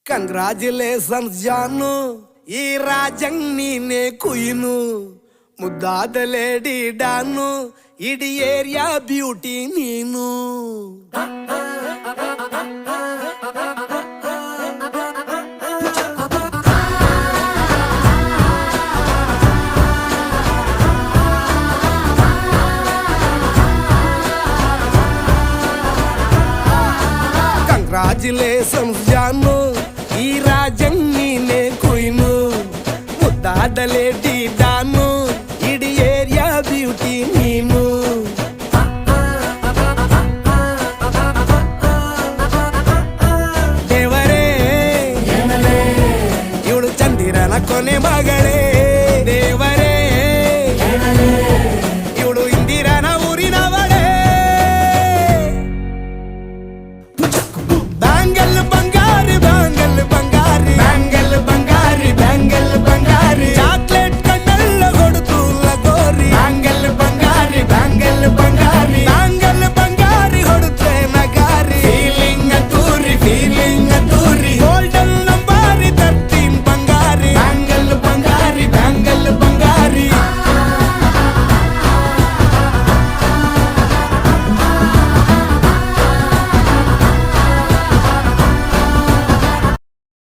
Congratulations ಜಾನು, ಈ ರಾಜಂಗ್ ನೀನೆ ಕುಯ್ನು, ಮುದ್ದಾದ ಲೇಡಿ ಡಾನು, ಇಡೀ ಏರಿಯಾ ಬ್ಯೂಟಿ ನೀನು. ಕಂಗ್ರಾಚುಲೇಷನ್ಸ್ ಜಾನು, ಈ ರಾಜಂಗ್ ನೀನೆ ಕುಯ್ನು, ಮುದ್ದಾದ ಲೇಡಿ ಡಾನು, ಇಡೀ ಏರಿಯಾ ಬ್ಯೂಟಿ ನೀನು. ದೇವರೇ ಇವಳು ಚಂದಿರನ ಕೊನೆ ಮಗಳೇ.